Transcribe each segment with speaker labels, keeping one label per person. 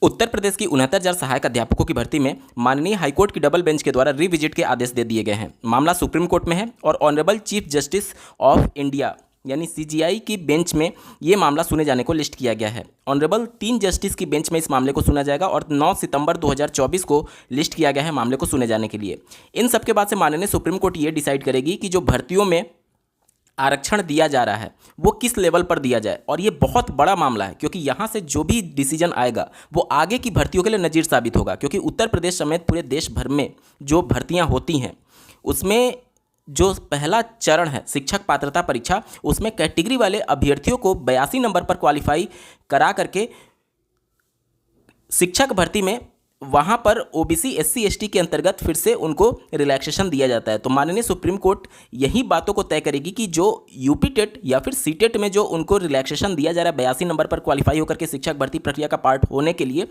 Speaker 1: उत्तर प्रदेश की 69,000 सहायक अध्यापकों की भर्ती में माननीय हाईकोर्ट की डबल बेंच के द्वारा रिविजिट के आदेश दे दिए गए हैं। मामला सुप्रीम कोर्ट में है और honourable chief justice of India यानी सीजीआई की बेंच में ये मामला सुने जाने को लिस्ट किया गया है। ऑनरेबल 3 जस्टिस की बेंच में इस मामले को सुना जाएगा और 9 सितंबर 2024 को लिस्ट किया गया है मामले को सुने जाने के लिए। इन सब के बाद से माननीय सुप्रीम कोर्ट ये डिसाइड करेगी कि जो भर्तियों में आरक्षण दिया जा रहा है वो किस लेवल पर दिया जाए। और ये बहुत बड़ा मामला है क्योंकि यहाँ से जो भी डिसीजन आएगा वो आगे की भर्तियों के लिए नज़ीर साबित होगा, क्योंकि उत्तर प्रदेश समेत पूरे देश भर में जो भर्तियाँ होती हैं उसमें जो पहला चरण है शिक्षक पात्रता परीक्षा, उसमें कैटेगरी वाले अभ्यर्थियों को 82 नंबर पर क्वालिफाई करा करके शिक्षक भर्ती में वहाँ पर ओबीसी एससी एसटी के अंतर्गत फिर से उनको रिलैक्सेशन दिया जाता है। तो माननीय सुप्रीम कोर्ट यही बातों को तय करेगी कि जो यूपी टेट या फिर सी टेट में जो उनको रिलैक्सेशन दिया जा रहा है 82 नंबर पर क्वालिफाई होकर के शिक्षक भर्ती प्रक्रिया का पार्ट होने के लिए,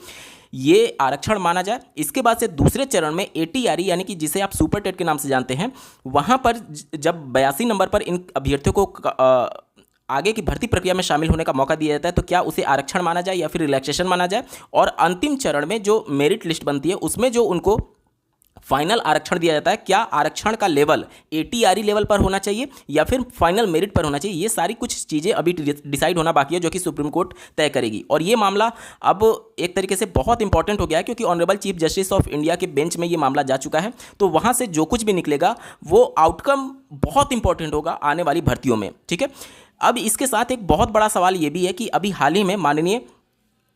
Speaker 1: ये आरक्षण माना जाए। इसके बाद से दूसरे चरण में एटीआरई यानी कि जिसे आप सुपर टेट के नाम से जानते हैं, वहाँ पर जब 82 नंबर पर इन अभ्यर्थियों को आगे की भर्ती प्रक्रिया में शामिल होने का मौका दिया जाता है तो क्या उसे आरक्षण माना जाए या फिर रिलैक्सेशन माना जाए। और अंतिम चरण में जो मेरिट लिस्ट बनती है उसमें जो उनको फाइनल आरक्षण दिया जाता है, क्या आरक्षण का लेवल एटीआरई लेवल पर होना चाहिए या फिर फाइनल मेरिट पर होना चाहिए, ये सारी कुछ चीज़ें अभी डिसाइड होना बाकी है जो कि सुप्रीम कोर्ट तय करेगी। और ये मामला अब एक तरीके से बहुत इंपॉर्टेंट हो गया है क्योंकि honourable chief justice of India के बेंच में ये मामला जा चुका है। तो वहाँ से जो कुछ भी निकलेगा वो आउटकम बहुत इंपॉर्टेंट होगा आने वाली भर्तियों में। ठीक है, अब इसके साथ एक बहुत बड़ा सवाल ये भी है कि अभी हाल ही में माननीय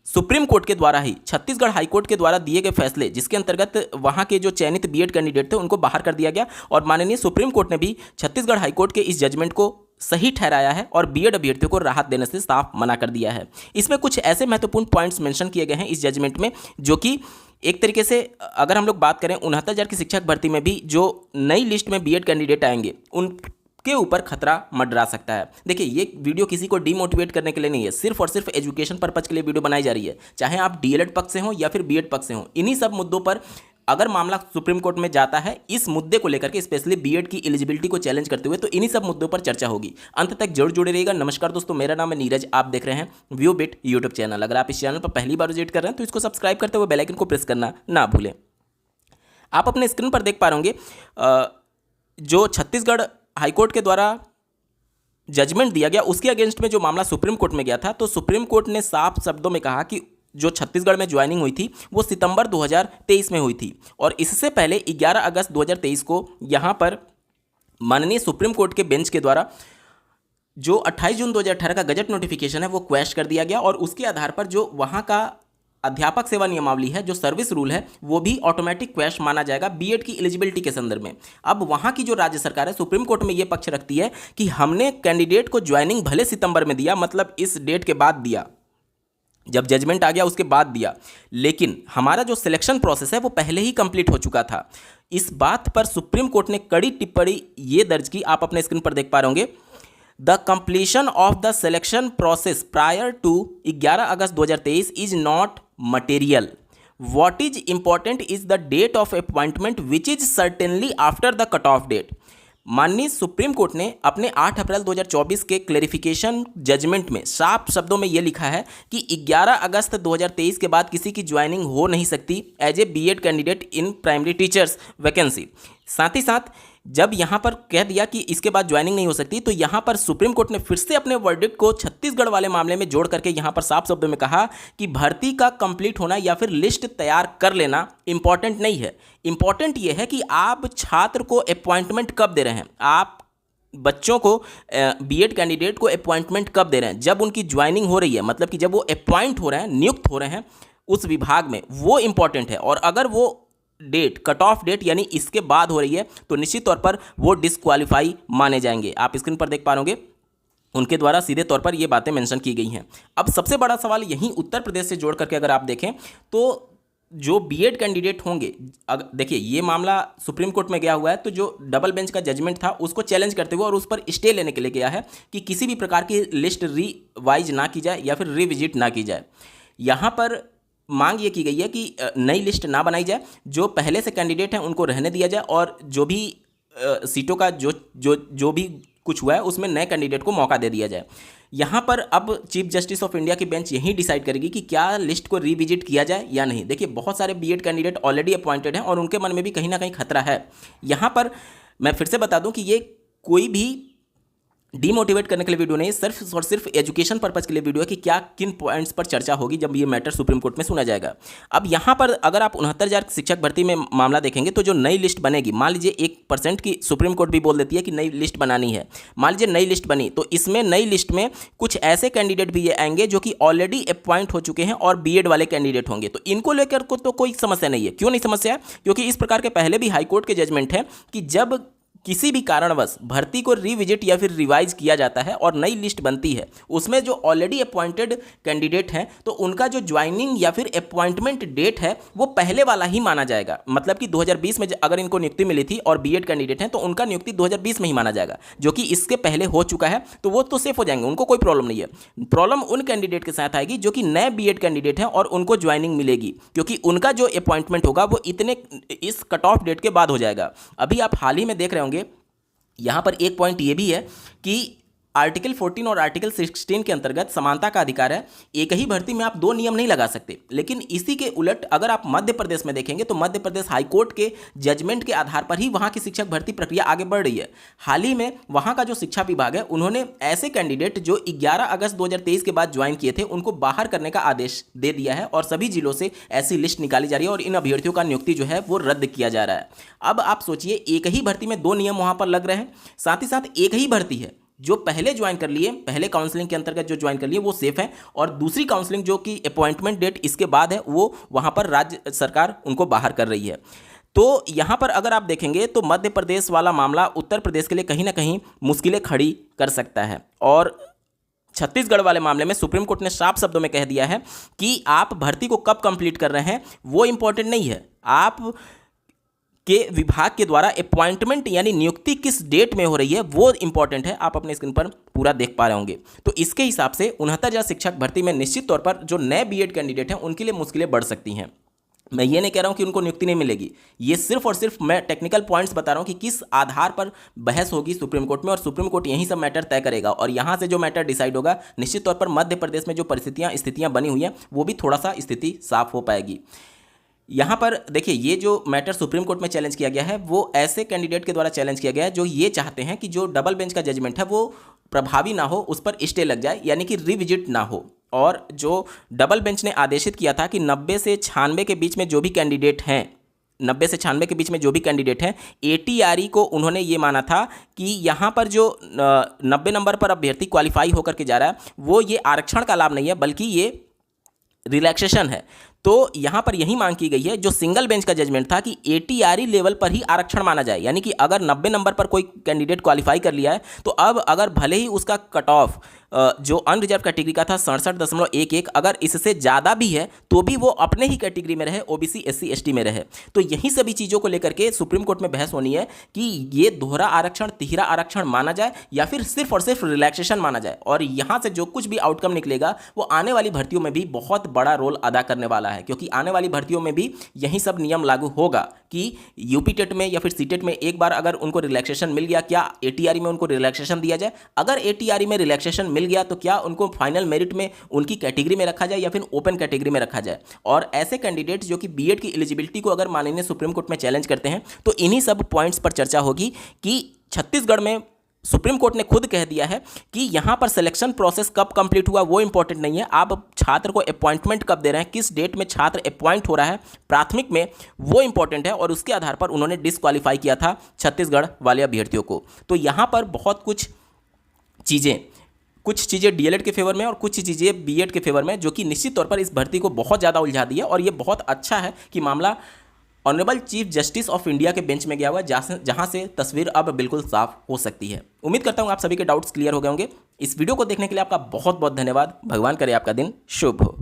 Speaker 1: सुप्रीम कोर्ट के द्वारा ही छत्तीसगढ़ हाईकोर्ट के द्वारा दिए गए फैसले, जिसके अंतर्गत वहां के जो चयनित बीएड कैंडिडेट थे उनको बाहर कर दिया गया और माननीय सुप्रीम कोर्ट ने भी छत्तीसगढ़ हाईकोर्ट के इस जजमेंट को सही ठहराया है और बीएड अभ्यर्थियों को राहत देने से साफ मना कर दिया है। इसमें कुछ ऐसे महत्वपूर्ण पॉइंट्स मेंशन किए गए हैं इस जजमेंट में जो कि एक तरीके से अगर हम लोग बात करें 69,000 की शिक्षक भर्ती में भी जो नई लिस्ट में बीएड कैंडिडेट आएंगे उन के ऊपर खतरा मंडरा सकता है। देखिए, ये वीडियो किसी को डीमोटिवेट करने के लिए नहीं है, सिर्फ और सिर्फ एजुकेशन पर्पज के लिए वीडियो बनाई जा रही है। चाहे आप डीएलएड पक्ष से हो या फिर बीएड पक्ष से हो, इन्हीं सब मुद्दों पर अगर मामला सुप्रीम कोर्ट में जाता है इस मुद्दे को लेकर के, स्पेशली बीएड की एलिजिबिलिटी को चैलेंज करते हुए, तो इन्हीं सब मुद्दों पर चर्चा होगी। अंत तक जरूर जुड़े रहिएगा। नमस्कार दोस्तों, मेरा नाम है नीरज, आप देख रहे हैं व्यू बिट यूट्यूब चैनल। अगर आप इस चैनल पर पहली बार विजिट कर रहे हैं तो इसको सब्सक्राइब करते हुए बेल आइकन को प्रेस करना ना भूलें। आप अपने स्क्रीन पर देख पा रहे होंगे जो छत्तीसगढ़ हाईकोर्ट के द्वारा जजमेंट दिया गया उसके अगेंस्ट में जो मामला सुप्रीम कोर्ट में गया था, तो सुप्रीम कोर्ट ने साफ शब्दों में कहा कि जो छत्तीसगढ़ में ज्वाइनिंग हुई थी वो सितंबर 2023 में हुई थी और इससे पहले 11 अगस्त 2023 को यहाँ पर माननीय सुप्रीम कोर्ट के बेंच के द्वारा जो 28 जून 2018 का गजट नोटिफिकेशन है वो क्वैश कर दिया गया और उसके आधार पर जो वहाँ का अध्यापक सेवा नियमावली है, जो सर्विस रूल है, वो भी ऑटोमेटिक क्वैश माना जाएगा बीएड की एलिजिबिलिटी के संदर्भ में। अब वहाँ की जो राज्य सरकार है सुप्रीम कोर्ट में ये पक्ष रखती है कि हमने कैंडिडेट को ज्वाइनिंग भले सितंबर में दिया, मतलब इस डेट के बाद दिया, जब जजमेंट आ गया उसके बाद दिया, लेकिन हमारा जो सिलेक्शन प्रोसेस है वो पहले ही कंप्लीट हो चुका था। इस बात पर सुप्रीम कोर्ट ने कड़ी टिप्पणी ये दर्ज की, आप अपने स्क्रीन पर देख पा रहे होंगे। The completion of the selection process prior to 11 August 2023 is not material. What is important is the date of appointment which is certainly after the cutoff date. माननीय सुप्रीम कोर्ट ने अपने 8 अप्रैल 2024 के क्लेरिफिकेशन जजमेंट में साफ शब्दों में यह लिखा है कि 11 अगस्त 2023 के बाद किसी की ज्वाइनिंग हो नहीं सकती as a BEd candidate in primary teachers vacancy. साथ ही साथ जब यहाँ पर कह दिया कि इसके बाद ज्वाइनिंग नहीं हो सकती, तो यहाँ पर सुप्रीम कोर्ट ने फिर से अपने वर्डिक्ट को छत्तीसगढ़ वाले मामले में जोड़ करके यहाँ पर साफ शब्दों में कहा कि भर्ती का कंप्लीट होना या फिर लिस्ट तैयार कर लेना इंपॉर्टेंट नहीं है। इंपॉर्टेंट ये है कि आप छात्र को अपॉइंटमेंट कब दे रहे हैं, आप बच्चों को बीएड कैंडिडेट को अपॉइंटमेंट कब दे रहे हैं, जब उनकी ज्वाइनिंग हो रही है, मतलब कि जब वो अपॉइंट हो रहे हैं, नियुक्त हो रहे हैं उस विभाग में, वो इंपॉर्टेंट है। और अगर वो डेट कट ऑफ डेट यानी इसके बाद हो रही है तो निश्चित तौर पर वो डिस्क्वालीफाई माने जाएंगे। आप स्क्रीन पर देख पा रहे होंगे उनके द्वारा सीधे तौर पर ये बातें मेंशन की गई हैं। अब सबसे बड़ा सवाल यहीं उत्तर प्रदेश से जोड़ करके अगर आप देखें तो जो बीएड कैंडिडेट होंगे, देखिए ये मामला सुप्रीम कोर्ट में गया हुआ है, तो जो डबल बेंच का जजमेंट था उसको चैलेंज करते हुए और उस पर स्टे लेने के लिए गया है कि किसी भी प्रकार की लिस्ट रिवाइज ना की जाए या फिर रिविजिट ना की जाए। यहाँ पर मांग ये की गई है कि नई लिस्ट ना बनाई जाए, जो पहले से कैंडिडेट हैं उनको रहने दिया जाए और जो भी सीटों का जो भी कुछ हुआ है उसमें नए कैंडिडेट को मौका दे दिया जाए। यहाँ पर अब चीफ जस्टिस ऑफ इंडिया की बेंच यही डिसाइड करेगी कि क्या लिस्ट को रिविजिट किया जाए या नहीं। देखिए बहुत सारे बीएड कैंडिडेट ऑलरेडी अपॉइंटेड हैं और उनके मन में भी कहीं ना कहीं खतरा है। यहाँ पर मैं फिर से बता दूं कि ये कोई भी डीमोटिवेट करने के लिए वीडियो नहीं, सिर्फ और सिर्फ एजुकेशन पर्पज के लिए वीडियो है कि क्या किन पॉइंट्स पर चर्चा होगी जब ये मैटर सुप्रीम कोर्ट में सुना जाएगा। अब यहाँ पर अगर आप 69,000 शिक्षक भर्ती में मामला देखेंगे तो जो नई लिस्ट बनेगी, मान लीजिए 1% की सुप्रीम कोर्ट भी बोल देती है कि नई लिस्ट बनानी है, मान लीजिए नई लिस्ट बनी तो इसमें नई लिस्ट में कुछ ऐसे कैंडिडेट भी आएंगे जो कि ऑलरेडी अपॉइंट हो चुके हैं और बीएड वाले कैंडिडेट होंगे। तो इनको लेकर को तो कोई समस्या नहीं है। क्यों नहीं समस्या है? क्योंकि इस प्रकार के पहले भी हाईकोर्ट के जजमेंट है कि जब किसी भी कारणवश भर्ती को रिविजिट या फिर रिवाइज किया जाता है और नई लिस्ट बनती है, उसमें जो ऑलरेडी अपॉइंटेड कैंडिडेट हैं तो उनका जो ज्वाइनिंग या फिर अपॉइंटमेंट डेट है वो पहले वाला ही माना जाएगा। मतलब कि 2020 में अगर इनको नियुक्ति मिली थी और बीएड कैंडिडेट हैं तो उनका नियुक्ति 2020 में ही माना जाएगा, जो कि इसके पहले हो चुका है तो वो तो सेफ हो जाएंगे, उनको कोई प्रॉब्लम नहीं है। प्रॉब्लम उन कैंडिडेट के साथ आएगी जो कि नए बीएड कैंडिडेट हैं और उनको ज्वाइनिंग मिलेगी, क्योंकि उनका जो अपॉइंटमेंट होगा वो इस कट ऑफ डेट के बाद हो जाएगा। अभी आप हाल ही में देख रहे होंगे यहाँ पर एक पॉइंट ये भी है कि आर्टिकल 14 और आर्टिकल 16 के अंतर्गत समानता का अधिकार है। एक ही भर्ती में आप 2 नियम नहीं लगा सकते। लेकिन इसी के उलट अगर आप मध्य प्रदेश में देखेंगे तो मध्य प्रदेश हाईकोर्ट के जजमेंट के आधार पर ही वहाँ की शिक्षक भर्ती प्रक्रिया आगे बढ़ रही है। हाल ही में वहाँ का जो शिक्षा विभाग है उन्होंने ऐसे कैंडिडेट जो 11 अगस्त 2023 के बाद ज्वाइन किए थे उनको बाहर करने का आदेश दे दिया है और सभी जिलों से ऐसी लिस्ट निकाली जा रही है और इन अभ्यर्थियों का नियुक्ति जो है वो रद्द किया जा रहा है। अब आप सोचिए, एक ही भर्ती में 2 नियम वहाँ पर लग रहे हैं, साथ ही साथ एक ही भर्ती है। जो पहले ज्वाइन कर लिए, पहले काउंसलिंग के अंतर्गत जो ज्वाइन कर लिए वो सेफ है, और दूसरी काउंसलिंग जो कि अपॉइंटमेंट डेट इसके बाद है वो वहाँ पर राज्य सरकार उनको बाहर कर रही है। तो यहाँ पर अगर आप देखेंगे तो मध्य प्रदेश वाला मामला उत्तर प्रदेश के लिए कहीं ना कहीं मुश्किलें खड़ी कर सकता है। और छत्तीसगढ़ वाले मामले में सुप्रीम कोर्ट ने साफ शब्दों में कह दिया है कि आप भर्ती को कब कंप्लीट कर रहे हैं वो इंपॉर्टेंट नहीं है, आप के विभाग के द्वारा अपॉइंटमेंट यानी नियुक्ति किस डेट में हो रही है वो इंपॉर्टेंट है। आप अपने स्क्रीन पर पूरा देख पा रहे होंगे। तो इसके हिसाब से 69,000 शिक्षक भर्ती में निश्चित तौर पर जो नए बीएड कैंडिडेट हैं उनके लिए मुश्किलें बढ़ सकती हैं। मैं ये नहीं कह रहा हूँ कि उनको नियुक्ति नहीं मिलेगी, ये सिर्फ और सिर्फ मैं टेक्निकल पॉइंट्स बता रहा हूँ कि किस आधार पर बहस होगी सुप्रीम कोर्ट में, और सुप्रीम कोर्ट यही सब मैटर तय करेगा। और यहाँ से जो मैटर डिसाइड होगा निश्चित तौर पर मध्य प्रदेश में जो स्थितियाँ बनी हुई हैं वो भी थोड़ा सा स्थिति साफ हो पाएगी। यहाँ पर देखिए, ये जो मैटर सुप्रीम कोर्ट में चैलेंज किया गया है वो ऐसे कैंडिडेट के द्वारा चैलेंज किया गया है जो ये चाहते हैं कि जो डबल बेंच का जजमेंट है वो प्रभावी ना हो, उस पर स्टे लग जाए, यानी कि रिविजिट ना हो। और जो डबल बेंच ने आदेशित किया था कि 90 से 96 के बीच में जो भी कैंडिडेट हैं, 90 से 96 के बीच में जो भी कैंडिडेट हैं, ATRE को उन्होंने ये माना था कि यहाँ पर जो 90 नंबर पर अभ्यर्थी क्वालिफाई होकर के जा रहा है वो ये आरक्षण का लाभ नहीं है बल्कि ये रिलैक्सेशन है। तो यहाँ पर यही मांग की गई है, जो सिंगल बेंच का जजमेंट था कि ATRE लेवल पर ही आरक्षण माना जाए, यानी कि अगर 90 नंबर पर कोई कैंडिडेट क्वालिफाई कर लिया है तो अब अगर भले ही उसका कट ऑफ जो अनरिजर्व कैटेगरी का था 67.11, अगर इससे ज़्यादा भी है तो भी वो अपने ही कैटेगरी में रहे, OBC SC ST में रहे। तो यही सभी चीज़ों को लेकर के सुप्रीम कोर्ट में बहस होनी है कि ये दोहरा आरक्षण, तिहरा आरक्षण माना जाए या फिर सिर्फ और सिर्फ रिलैक्सेशन माना जाए। और यहाँ से जो कुछ भी आउटकम निकलेगा वो आने वाली भर्तियों में भी बहुत बड़ा रोल अदा करने वाला है, क्योंकि आने वाली भर्तियों में भी यही सब नियम लागू होगा कि यूपी टेट में या फिर सीटेट में एक बार अगर उनको रिलैक्सेशन मिल गया, क्या ATRE में उनको रिलैक्सेशन दिया जाए। अगर ATRE में रिलैक्सेशन मिल गया तो क्या उनको फाइनल मेरिट में उनकी कैटेगरी में रखा जाए या फिर ओपन कैटेगरी में रखा जाए। और ऐसे कैंडिडेट जो कि बीएड की एलिजिबिलिटी को अगर माननीय सुप्रीम कोर्ट में चैलेंज करते हैं तो इन्हीं सब पॉइंट्स पर चर्चा होगी कि छत्तीसगढ़ में सुप्रीम कोर्ट ने खुद कह दिया है कि यहाँ पर सिलेक्शन प्रोसेस कब कंप्लीट हुआ वो इंपॉर्टेंट नहीं है, आप छात्र को अपॉइंटमेंट कब दे रहे हैं, किस डेट में छात्र अपॉइंट हो रहा है प्राथमिक में, वो इंपॉर्टेंट है। और उसके आधार पर उन्होंने डिस्क्वालीफाई किया था छत्तीसगढ़ वाले अभ्यर्थियों को। तो यहाँ पर बहुत कुछ चीज़ें डीएलएड के फेवर में और कुछ चीज़ें बीएड के फेवर में, जो कि निश्चित तौर पर इस भर्ती को बहुत ज़्यादा उलझा दी है। और ये बहुत अच्छा है कि मामला honourable chief justice of India के बेंच में गया हुआ है, जहां से तस्वीर अब बिल्कुल साफ हो सकती है। उम्मीद करता हूं आप सभी के डाउट्स क्लियर हो गए होंगे। इस वीडियो को देखने के लिए आपका बहुत बहुत धन्यवाद। भगवान करे आपका दिन शुभ हो।